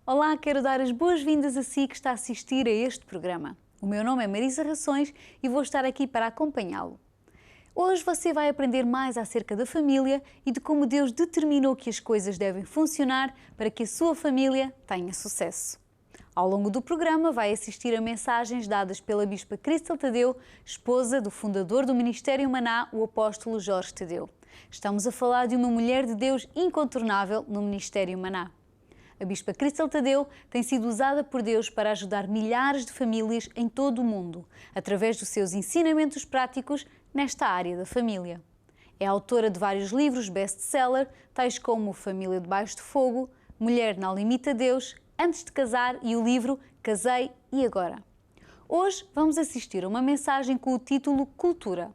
Olá, quero dar as boas-vindas a si que está a assistir a este programa. O meu nome é Marisa Rações e vou estar aqui para acompanhá-lo. Hoje você vai aprender mais acerca da família e de como Deus determinou que as coisas devem funcionar para que a sua família tenha sucesso. Ao longo do programa vai assistir a mensagens dadas pela Bispa Cristel Tadeu, esposa do fundador do Ministério Maná, o apóstolo Jorge Tadeu. Estamos a falar de uma mulher de Deus incontornável no Ministério Maná. A Bispa Cristel Tadeu tem sido usada por Deus para ajudar milhares de famílias em todo o mundo, através dos seus ensinamentos práticos nesta área da família. É autora de vários livros best-seller, tais como Família Debaixo de Fogo, Mulher Não Limita Deus, Antes de Casar e o livro Casei e Agora. Hoje vamos assistir a uma mensagem com o título Cultura.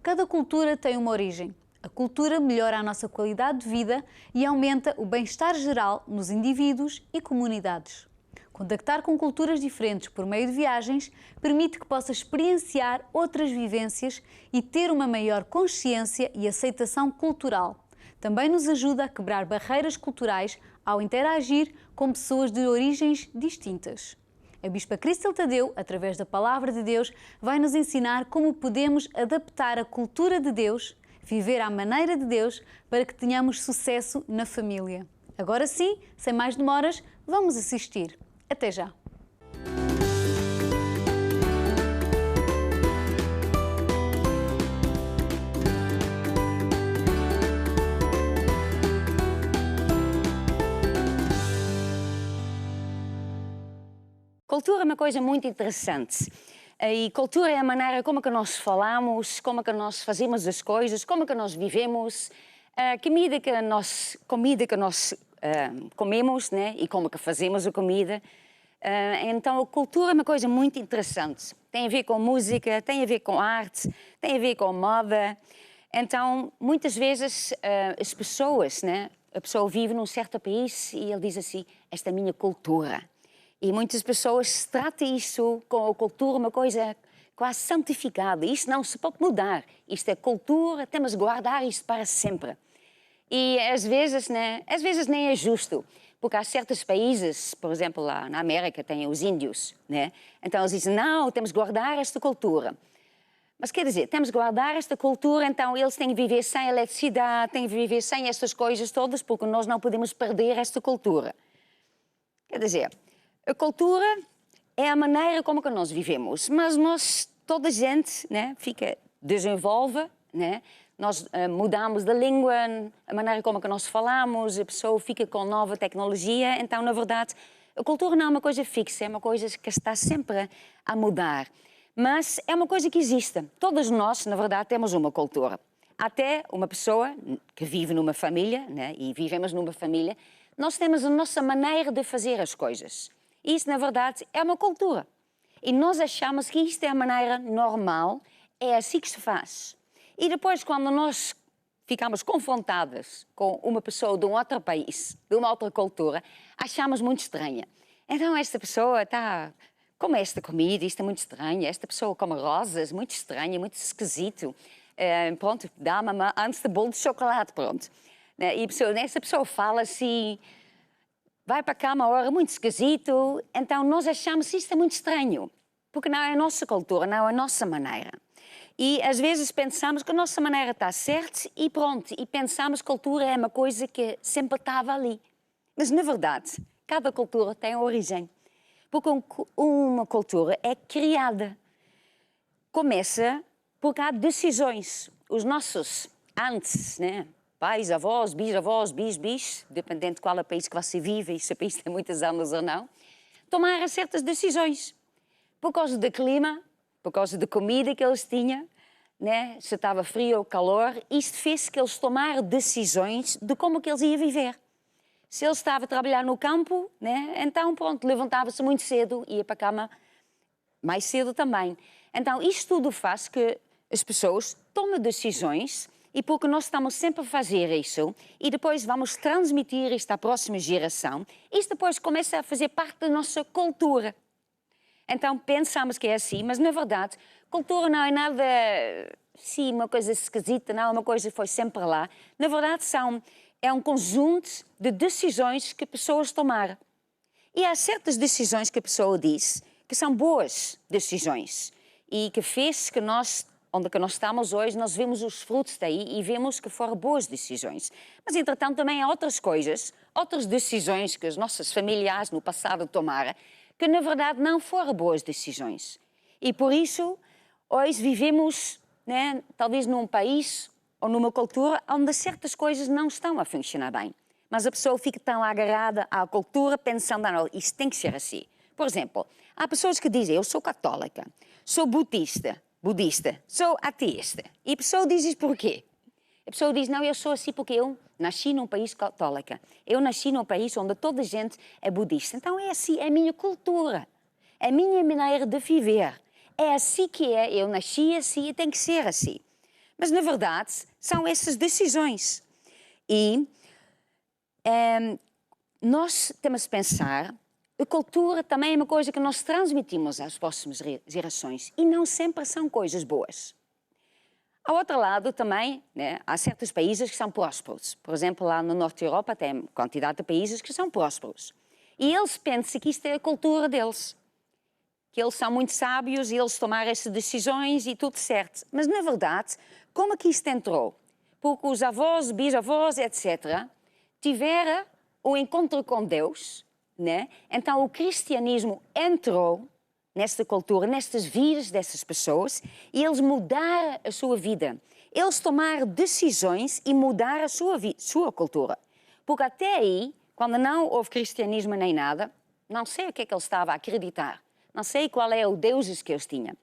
Cada cultura tem uma origem. A cultura melhora a nossa qualidade de vida e aumenta o bem-estar geral nos indivíduos e comunidades. Contactar com culturas diferentes por meio de viagens permite que possa experienciar outras vivências e ter uma maior consciência e aceitação cultural. Também nos ajuda a quebrar barreiras culturais ao interagir com pessoas de origens distintas. A Bispa Cristel Tadeu, através da Palavra de Deus, vai nos ensinar como podemos adaptar a cultura de Deus, viver à maneira de Deus, para que tenhamos sucesso na família. Agora sim, sem mais demoras, vamos assistir. Até já! Cultura é uma coisa muito interessante. E cultura é a maneira como que nós falamos, como que nós fazemos as coisas, como que nós vivemos, a comida que nós comemos, né? E como que fazemos a comida. Então a cultura é uma coisa muito interessante. Tem a ver com música, tem a ver com arte, tem a ver com moda. Então muitas vezes as pessoas, né? A pessoa vive num certo país e ele diz assim, esta é a minha cultura. E muitas pessoas tratam isso com a cultura uma coisa quase santificada. Isto não se pode mudar. Isto é cultura, temos de guardar isto para sempre. E às vezes, né, nem é justo. Porque há certos países, por exemplo, lá na América tem os índios, né? Então eles dizem, não, temos de guardar esta cultura. Mas quer dizer, temos de guardar esta cultura, então eles têm de viver sem eletricidade, têm de viver sem estas coisas todas, porque nós não podemos perder esta cultura. Quer dizer, a cultura é a maneira como que nós vivemos, mas nós, toda a gente, né, desenvolve, né? Nós mudamos da língua, a maneira como que nós falamos, a pessoa fica com nova tecnologia, então, na verdade, a cultura não é uma coisa fixa, é uma coisa que está sempre a mudar. Mas é uma coisa que existe. Todos nós, na verdade, temos uma cultura. Até uma pessoa que vive numa família, né, e vivemos numa família, nós temos a nossa maneira de fazer as coisas. Isso, na verdade, é uma cultura. E nós achamos que isto é a maneira normal, é assim que se faz. E depois, quando nós ficamos confrontadas com uma pessoa de um outro país, de uma outra cultura, achamos muito estranha. Então, esta pessoa come esta comida, isto é muito estranho. Esta pessoa come rosas, muito estranho, muito esquisito. Pronto, dá-me antes de bolo de chocolate, pronto. E essa pessoa fala assim, vai para cá uma hora muito esquisito, então nós achamos que isto é muito estranho, porque não é a nossa cultura, não é a nossa maneira. E às vezes pensamos que a nossa maneira está certa e pronto, e pensamos que a cultura é uma coisa que sempre estava ali. Mas na verdade, cada cultura tem origem, porque uma cultura é criada. Começa porque há decisões. Os nossos antes, né? Pais, avós, bisavós, bis, dependendo de qual é o país que você vive e se o país tem muitos anos ou não, tomaram certas decisões. Por causa do clima, por causa da comida que eles tinham, né? Se estava frio ou calor, isto fez que eles tomaram decisões de como que eles iam viver. Se eles estavam a trabalhar no campo, né? Então pronto, levantava-se muito cedo e ia para a cama mais cedo também. Então isto tudo faz que as pessoas tomem decisões. E porque nós estamos sempre a fazer isso e depois vamos transmitir isto à próxima geração, isto depois começa a fazer parte da nossa cultura. Então pensamos que é assim, mas na verdade, cultura não é nada, sim, uma coisa esquisita, não é uma coisa que foi sempre lá. Na verdade, é um conjunto de decisões que pessoas tomaram. E há certas decisões que a pessoa diz que são boas decisões e que fez que nós, onde que nós estamos hoje, nós vemos os frutos daí e vemos que foram boas decisões. Mas, entretanto, também há outras coisas, outras decisões que os nossos familiares no passado tomaram, que na verdade não foram boas decisões. E por isso, hoje vivemos, né, talvez num país ou numa cultura onde certas coisas não estão a funcionar bem. Mas a pessoa fica tão agarrada à cultura pensando, não, isto tem que ser assim. Por exemplo, há pessoas que dizem, eu sou católica, sou budista, sou ateísta. E a pessoa diz isso porquê? A pessoa diz, não, eu sou assim porque eu nasci num país católico. Eu nasci num país onde toda a gente é budista. Então é assim, é a minha cultura, é a minha maneira de viver. É assim que é, eu nasci assim e tem que ser assim. Mas, na verdade, são essas decisões. E nós temos de pensar, a cultura também é uma coisa que nós transmitimos às próximas gerações e não sempre são coisas boas. Ao outro lado também, né, há certos países que são prósperos. Por exemplo, lá no norte da Europa tem quantidade de países que são prósperos. E eles pensam que isto é a cultura deles. Que eles são muito sábios e eles tomaram essas decisões e tudo certo. Mas, na verdade, como é que isto entrou? Porque os avós, bisavós, etc., tiveram o encontro com Deus, né? Então o cristianismo entrou nesta cultura, nestas vidas dessas pessoas, e eles mudaram a sua vida. Eles tomaram decisões e mudaram a sua cultura. Porque até aí, quando não houve cristianismo nem nada, não sei o que é que eles estavam a acreditar. Não sei qual é o Deus que eles tinham.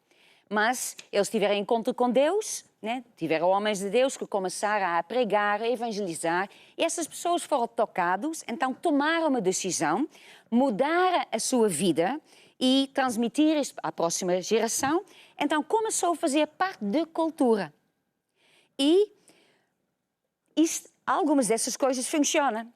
Mas eles tiveram encontro com Deus, né? Tiveram homens de Deus que começaram a pregar, a evangelizar. E essas pessoas foram tocadas, então tomaram uma decisão, mudaram a sua vida e transmitir isso à próxima geração. Então começou a fazer parte da cultura. E algumas dessas coisas funcionam.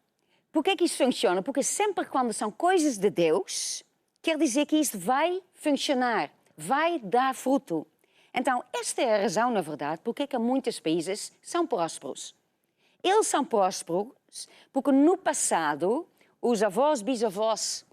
Por que é que isso funciona? Porque sempre quando são coisas de Deus, quer dizer que isto vai funcionar, vai dar fruto. Então, esta é a razão, na verdade, porque é que muitos países são prósperos. Eles são prósperos porque no passado os avós, bisavós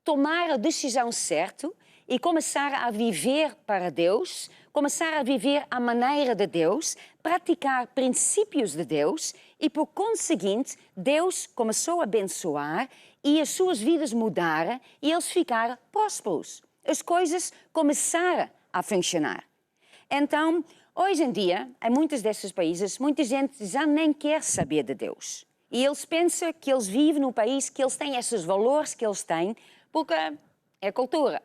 tomaram a decisão certa e começaram a viver para Deus, começaram a viver à maneira de Deus, praticar princípios de Deus e, por conseguinte, Deus começou a abençoar e as suas vidas mudaram e eles ficaram prósperos. As coisas começaram a funcionar. Então, hoje em dia, em muitos desses países, muita gente já nem quer saber de Deus. E eles pensam que eles vivem num país que eles têm esses valores que eles têm, porque é cultura.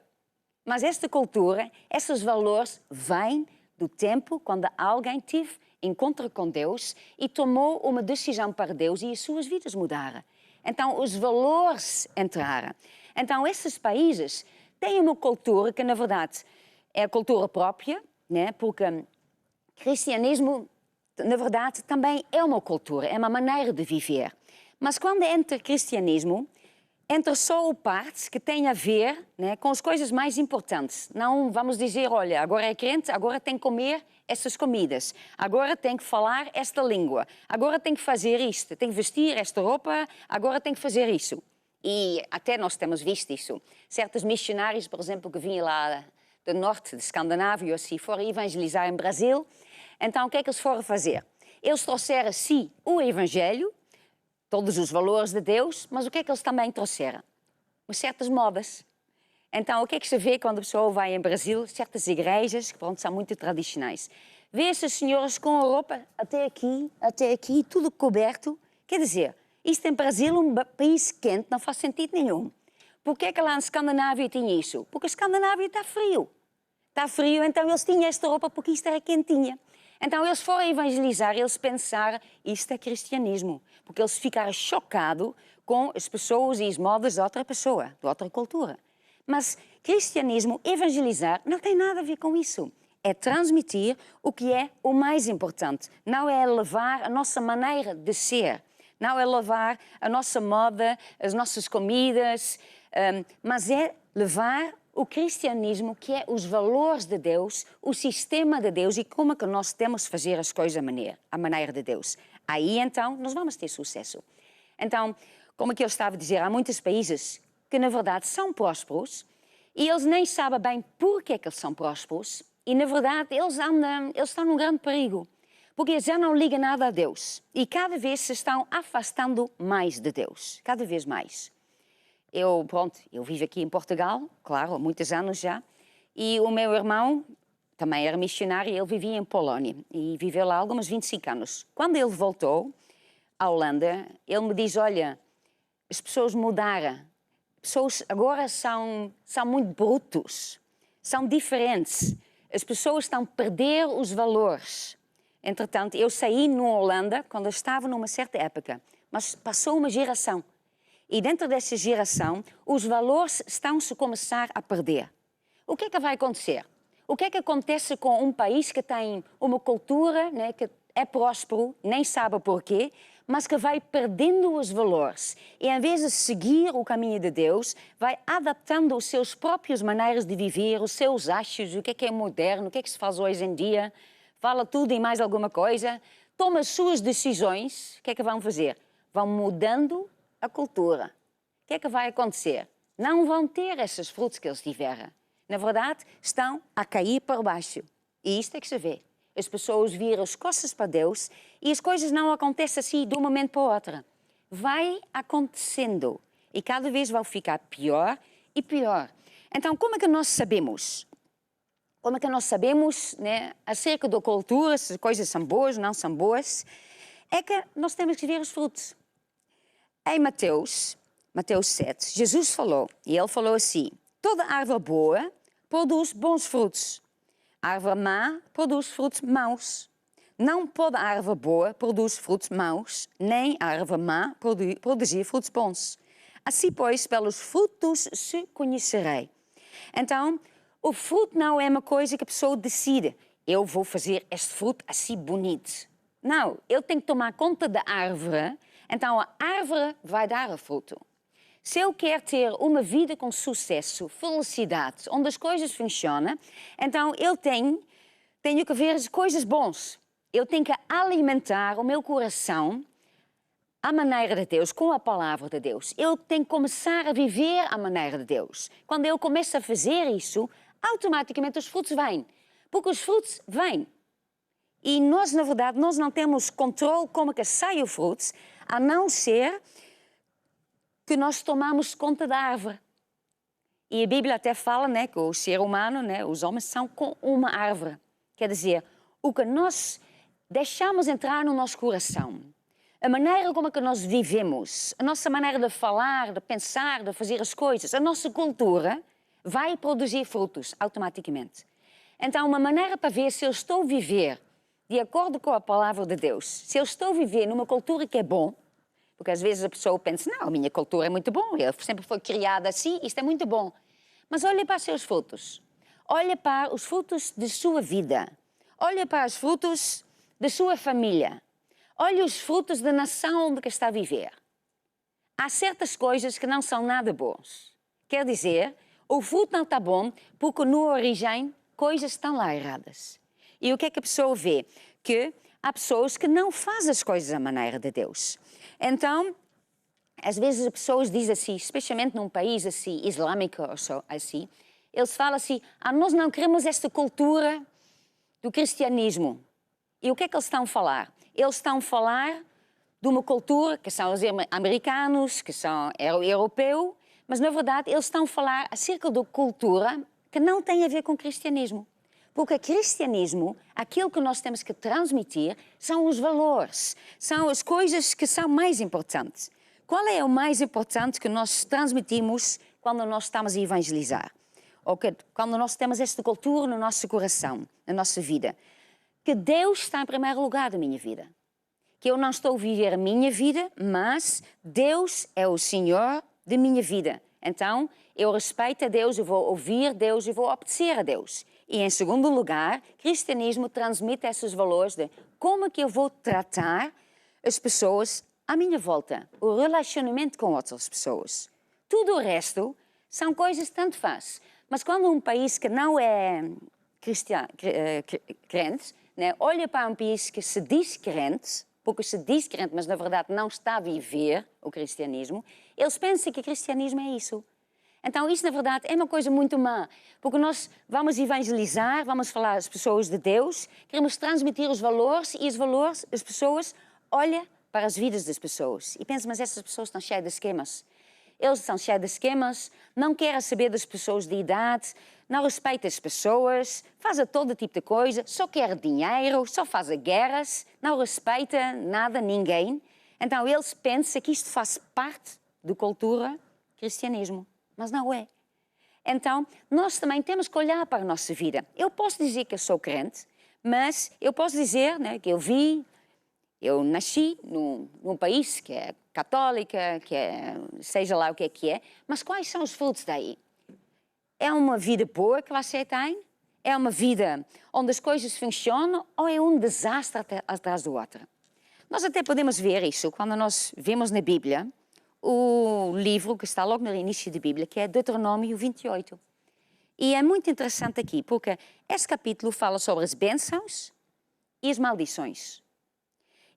Mas esta cultura, esses valores, vêm do tempo quando alguém teve encontro com Deus e tomou uma decisão para Deus e as suas vidas mudaram. Então, os valores entraram. Então, esses países têm uma cultura que, na verdade, é a cultura própria, né? Porque o cristianismo, na verdade, também é uma cultura, é uma maneira de viver. Mas quando entra cristianismo, entra só o parte que tem a ver, né, com as coisas mais importantes. Não vamos dizer, olha, agora é crente, agora tem que comer essas comidas, agora tem que falar esta língua, agora tem que fazer isto, tem que vestir esta roupa, agora tem que fazer isso. E até nós temos visto isso. Certos missionários, por exemplo, que vinham lá do norte de Escandinávia, assim, foram evangelizar em Brasil. Então, o que é que eles foram fazer? Eles trouxeram, sim, o Evangelho, todos os valores de Deus, mas o que é que eles também trouxeram? Certas modas. Então, o que é que se vê quando a pessoa vai em Brasil? Certas igrejas, que pronto, são muito tradicionais. Vê essas senhoras com a roupa até aqui, tudo coberto. Quer dizer, isto em Brasil, um país quente, não faz sentido nenhum. Por que é que lá na Escandinávia tinha isso? Porque a Escandinávia está frio. Está frio, então eles tinham esta roupa porque isto era quentinha. Então eles foram evangelizar, eles pensaram, isto é cristianismo. Porque eles ficaram chocados com as pessoas e as modas de outra pessoa, de outra cultura. Mas cristianismo, evangelizar, não tem nada a ver com isso. É transmitir o que é o mais importante. Não é levar a nossa maneira de ser. Não é levar a nossa moda, as nossas comidas, mas é levar o cristianismo, que é os valores de Deus, o sistema de Deus e como é que nós temos de fazer as coisas à maneira de Deus. Aí, então, nós vamos ter sucesso. Então, como é que eu estava a dizer, há muitos países que na verdade são prósperos e eles nem sabem bem porque é que eles são prósperos e na verdade eles estão num grande perigo, porque já não ligam nada a Deus e cada vez se estão afastando mais de Deus, cada vez mais. Eu vivo aqui em Portugal, claro, há muitos anos já, e o meu irmão também era missionário, ele vivia em Polónia e viveu lá alguns 25 anos. Quando ele voltou à Holanda, ele me diz, olha, as pessoas mudaram, pessoas agora são muito brutos, são diferentes, as pessoas estão a perder os valores. Entretanto, eu saí na Holanda quando eu estava numa certa época, mas passou uma geração. E dentro dessa geração, os valores estão-se a começar a perder. O que é que vai acontecer? O que é que acontece com um país que tem uma cultura, né, que é próspero, nem sabe porquê, mas que vai perdendo os valores e, em vez de seguir o caminho de Deus, vai adaptando as suas próprias maneiras de viver, os seus achos, o que é moderno, o que é que se faz hoje em dia, fala tudo e mais alguma coisa, toma as suas decisões, o que é que vão fazer? Vão mudando a cultura. O que é que vai acontecer? Não vão ter esses frutos que eles tiveram. Na verdade, estão a cair para baixo. E isto é que se vê. As pessoas viram as costas para Deus e as coisas não acontecem assim de um momento para o outro. Vai acontecendo e cada vez vai ficar pior e pior. Então, como é que nós sabemos? Como é que nós sabemos, né, acerca da cultura, se as coisas são boas ou não são boas? É que nós temos que ver os frutos. Em Mateus 7, Jesus falou, e ele falou assim, toda árvore boa produz bons frutos. A árvore má produz frutos maus. Não toda árvore boa produz frutos maus, nem a árvore má produzir frutos bons. Assim, pois, pelos frutos se conhecerei. Então, o fruto não é uma coisa que a pessoa decide. Eu vou fazer este fruto assim bonito. Não, ele tem que tomar conta da árvore, então a árvore vai dar o fruto. Se eu quero ter uma vida com sucesso, felicidade, onde as coisas funcionam, então eu tenho que ver as coisas boas. Eu tenho que alimentar o meu coração à maneira de Deus, com a palavra de Deus. Eu tenho que começar a viver à maneira de Deus. Quando eu começo a fazer isso, automaticamente os frutos vêm. Porque os frutos vêm. E nós, na verdade, nós não temos controle como que saem os frutos, a não ser que nós tomamos conta da árvore. E a Bíblia até fala, né, que o ser humano, né, os homens são como uma árvore. Quer dizer, o que nós deixamos entrar no nosso coração, a maneira como é que nós vivemos, a nossa maneira de falar, de pensar, de fazer as coisas, a nossa cultura vai produzir frutos automaticamente. Então, uma maneira para ver se eu estou a viver de acordo com a palavra de Deus, se eu estou a viver numa cultura que é bom, porque às vezes a pessoa pensa, não, a minha cultura é muito bom, eu sempre fui criada assim, isto é muito bom. Mas olha para os seus frutos. Olha para os frutos de sua vida. Olha para os frutos da sua família. Olha os frutos da nação onde está a viver. Há certas coisas que não são nada bons. Quer dizer, o fruto não está bom porque no origem coisas estão lá erradas. E o que é que a pessoa vê? Que há pessoas que não fazem as coisas à maneira de Deus. Então, às vezes as pessoas dizem assim, especialmente num país assim, islâmico ou assim, eles falam assim, nós não queremos esta cultura do cristianismo. E o que é que eles estão a falar? Eles estão a falar de uma cultura que são os americanos, que são europeus, mas na verdade eles estão a falar acerca da cultura que não tem a ver com o cristianismo. Porque o cristianismo, aquilo que nós temos que transmitir, são os valores, são as coisas que são mais importantes. Qual é o mais importante que nós transmitimos quando nós estamos a evangelizar? Ou quando nós temos esta cultura no nosso coração, na nossa vida? Que Deus está em primeiro lugar da minha vida. Que eu não estou a viver a minha vida, mas Deus é o Senhor da minha vida. Então, eu respeito a Deus, eu vou ouvir Deus e vou obedecer a Deus. E, em segundo lugar, o cristianismo transmite esses valores de como é que eu vou tratar as pessoas à minha volta, o relacionamento com outras pessoas. Tudo o resto são coisas que tanto faz. Mas quando um país que não é crente, né, olha para um país que se diz crente, porque se diz crente, mas na verdade não está a viver o cristianismo, eles pensam que o cristianismo é isso. Então, isso, na verdade, é uma coisa muito má, porque nós vamos evangelizar, vamos falar às pessoas de Deus, queremos transmitir os valores e os valores, as pessoas olham para as vidas das pessoas e pensam, mas essas pessoas estão cheias de esquemas. Eles estão cheios de esquemas, não querem saber das pessoas de idade, não respeitam as pessoas, fazem todo tipo de coisa, só quer dinheiro, só fazem guerras, não respeita nada, ninguém. Então, eles pensam que isto faz parte da cultura cristianismo. Mas não é. Então, nós também temos que olhar para a nossa vida. Eu posso dizer que eu sou crente, mas eu posso dizer, né, que eu nasci num país que é católica, que é, seja lá o que é, mas quais são os frutos daí? É uma vida boa que você tem? É uma vida onde as coisas funcionam ou é um desastre atrás do outro? Nós até podemos ver isso quando nós vemos na Bíblia o livro que está logo no início da Bíblia, que é Deuteronômio 28. E é muito interessante aqui, porque esse capítulo fala sobre as bênçãos e as maldições.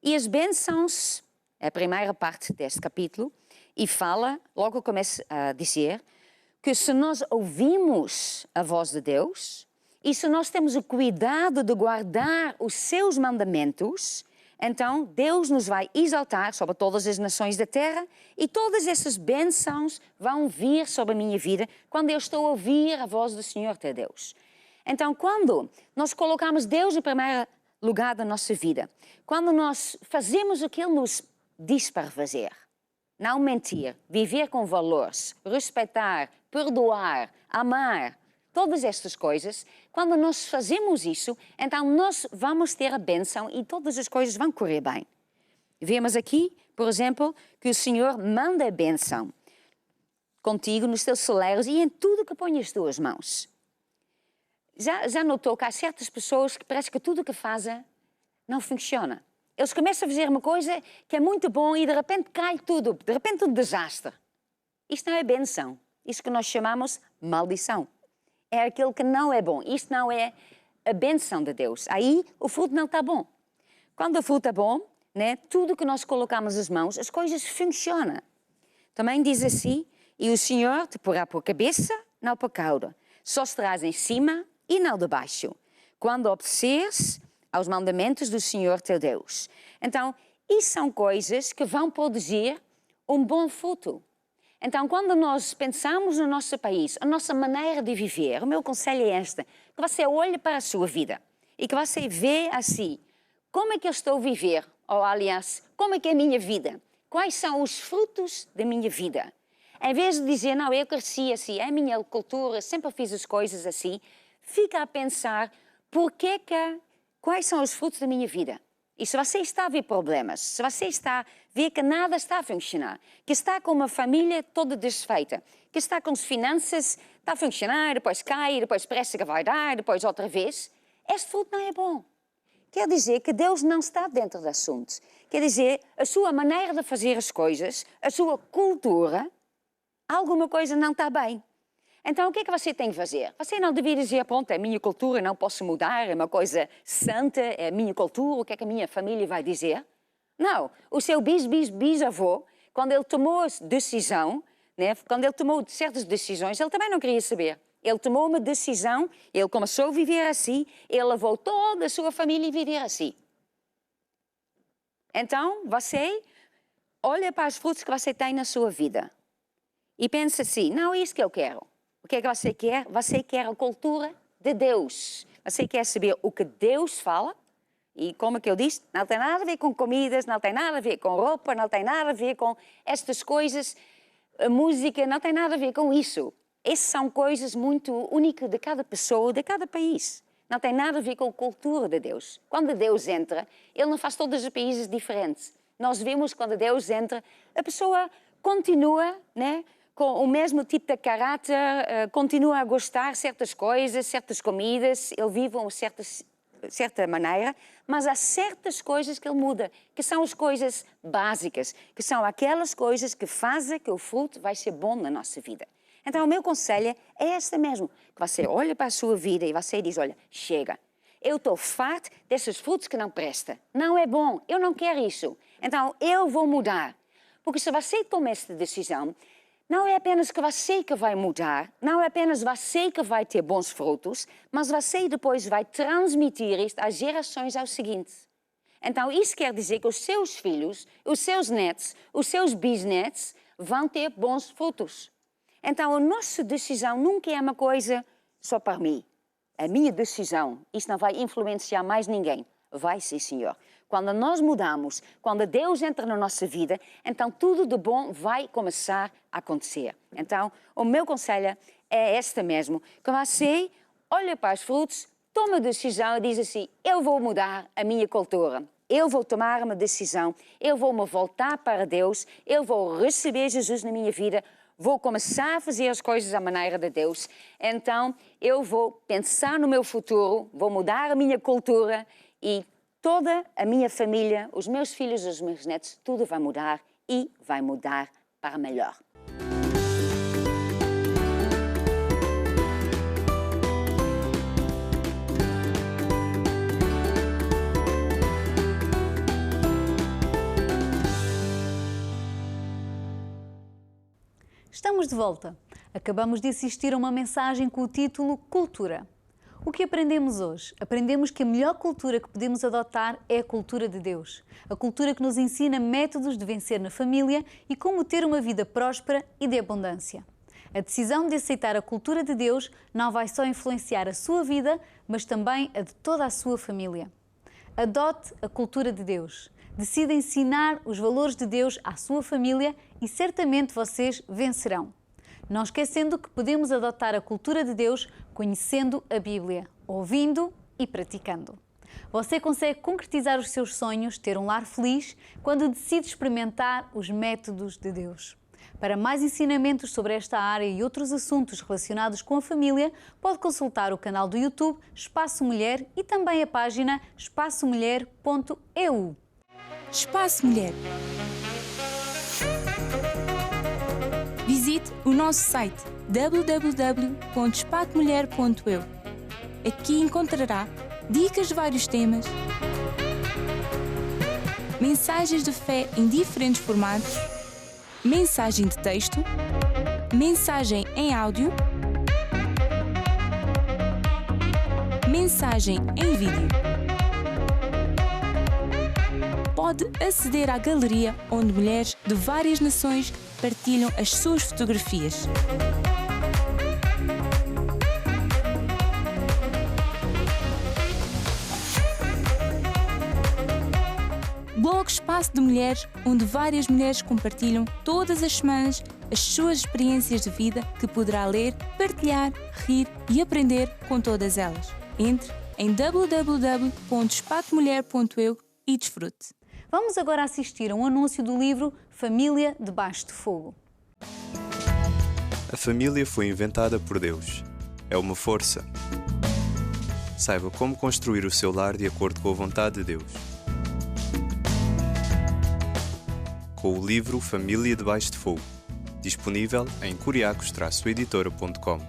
E as bênçãos, é a primeira parte deste capítulo, e fala, logo começa a dizer, que se nós ouvimos a voz de Deus, e se nós temos o cuidado de guardar os seus mandamentos, então Deus nos vai exaltar sobre todas as nações da terra e todas essas bênçãos vão vir sobre a minha vida quando eu estou a ouvir a voz do Senhor teu Deus. Então, quando nós colocamos Deus em primeiro lugar da nossa vida, quando nós fazemos o que Ele nos diz para fazer, não mentir, viver com valores, respeitar, perdoar, amar, todas estas coisas, quando nós fazemos isso, então nós vamos ter a bênção e todas as coisas vão correr bem. Vemos aqui, por exemplo, que o Senhor manda a bênção contigo nos teus celeiros e em tudo que põe as tuas mãos. Já notou que há certas pessoas que parece que tudo o que fazem não funciona. Eles começam a fazer uma coisa que é muito bom e de repente cai tudo, de repente um desastre. Isto não é bênção, isto que nós chamamos maldição. É aquilo que não é bom. Isto não é a bênção de Deus. Aí o fruto não está bom. Quando o fruto é bom, né, tudo que nós colocamos nas mãos, as coisas funcionam. Também diz assim, e o Senhor te porá por cabeça, não por cauda. Só estarás em cima e não de baixo. Quando obedeceres aos mandamentos do Senhor teu Deus. Então, isso são coisas que vão produzir um bom fruto. Então, quando nós pensamos no nosso país, a nossa maneira de viver, o meu conselho é este, que você olhe para a sua vida e que você vê assim, como é que eu estou a viver? Ou, aliás, como é que é a minha vida? Quais são os frutos da minha vida? Em vez de dizer, não, eu cresci assim, é a minha cultura, sempre fiz as coisas assim, fica a pensar, quais são os frutos da minha vida? E se você está a ver problemas, se você está a ver que nada está a funcionar, que está com uma família toda desfeita, que está com as finanças, está a funcionar, depois cai, depois parece que vai dar, depois outra vez, este fruto não é bom. Quer dizer que Deus não está dentro do assunto. Quer dizer, a sua maneira de fazer as coisas, a sua cultura, alguma coisa não está bem. Então, o que é que você tem que fazer? Você não devia dizer, pronto, é a minha cultura, não posso mudar, é uma coisa santa, é a minha cultura, o que é que a minha família vai dizer? Não, o seu bisavô, quando ele tomou a decisão, né, quando ele tomou certas decisões, ele também não queria saber. Ele tomou uma decisão, ele começou a viver assim, ele levou toda a sua família a viver assim. Então, você olha para os frutos que você tem na sua vida e pensa assim, não é isso que eu quero. O que é que você quer? Você quer a cultura de Deus. Você quer saber o que Deus fala. E como é que eu disse, não tem nada a ver com comidas, não tem nada a ver com roupa, não tem nada a ver com estas coisas. A música não tem nada a ver com isso. Essas são coisas muito únicas de cada pessoa, de cada país. Não tem nada a ver com a cultura de Deus. Quando Deus entra, Ele não faz todos os países diferentes. Nós vemos quando Deus entra, a pessoa continua, né? Com o mesmo tipo de caráter, continua a gostar de certas coisas, certas comidas, ele vive de certa maneira, mas há certas coisas que ele muda, que são as coisas básicas, que são aquelas coisas que fazem que o fruto vai ser bom na nossa vida. Então o meu conselho é este mesmo, que você olha para a sua vida e você diz, olha, chega, eu estou farto desses frutos que não prestam, não é bom, eu não quero isso, então eu vou mudar. Porque se você toma esta decisão, Não é apenas que você que vai mudar, não é apenas você que vai ter bons frutos, mas você depois vai transmitir isto às gerações ao seguinte. Então, isso quer dizer que os seus filhos, os seus netos, os seus bisnetos vão ter bons frutos. Então, a nossa decisão nunca é uma coisa só para mim. A minha decisão, isso não vai influenciar mais ninguém. Vai sim, Senhor. Quando nós mudamos, quando Deus entra na nossa vida, então tudo de bom vai começar a acontecer. Então, o meu conselho é este mesmo, que você olha para os frutos, toma a decisão e diz assim, eu vou mudar a minha cultura. Eu vou tomar uma decisão, eu vou me voltar para Deus, eu vou receber Jesus na minha vida, vou começar a fazer as coisas à maneira de Deus. Então, eu vou pensar no meu futuro, vou mudar a minha cultura e toda a minha família, os meus filhos, os meus netos, tudo vai mudar e vai mudar para melhor. Estamos de volta. Acabamos de assistir a uma mensagem com o título Cultura. O que aprendemos hoje? Aprendemos que a melhor cultura que podemos adotar é a cultura de Deus. A cultura que nos ensina métodos de vencer na família e como ter uma vida próspera e de abundância. A decisão de aceitar a cultura de Deus não vai só influenciar a sua vida, mas também a de toda a sua família. Adote a cultura de Deus. Decida ensinar os valores de Deus à sua família e certamente vocês vencerão. Não esquecendo que podemos adotar a cultura de Deus conhecendo a Bíblia, ouvindo e praticando. Você consegue concretizar os seus sonhos, ter um lar feliz, quando decide experimentar os métodos de Deus. Para mais ensinamentos sobre esta área e outros assuntos relacionados com a família, pode consultar o canal do YouTube Espaço Mulher e também a página espaçomulher.eu. Espaço Mulher. Visite o nosso site www.espacomulher.eu. Aqui encontrará dicas de vários temas, mensagens de fé em diferentes formatos, mensagem de texto, mensagem em áudio, mensagem em vídeo. Pode aceder à galeria onde mulheres de várias nações partilham as suas fotografias. Blog Espaço de Mulheres, onde várias mulheres compartilham todas as semanas as suas experiências de vida que poderá ler, partilhar, rir e aprender com todas elas. Entre em www.espacomulher.eu e desfrute. Vamos agora assistir a um anúncio do livro Família Debaixo de Fogo. A família foi inventada por Deus. É uma força. Saiba como construir o seu lar de acordo com a vontade de Deus. Com o livro Família Debaixo de Fogo, disponível em curiacos-editora.com.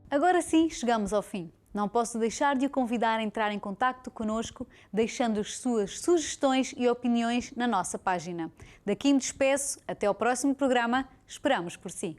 Agora sim, chegamos ao fim. Não posso deixar de o convidar a entrar em contacto conosco, deixando as suas sugestões e opiniões na nossa página. Daqui me despeço, até ao próximo programa, esperamos por si.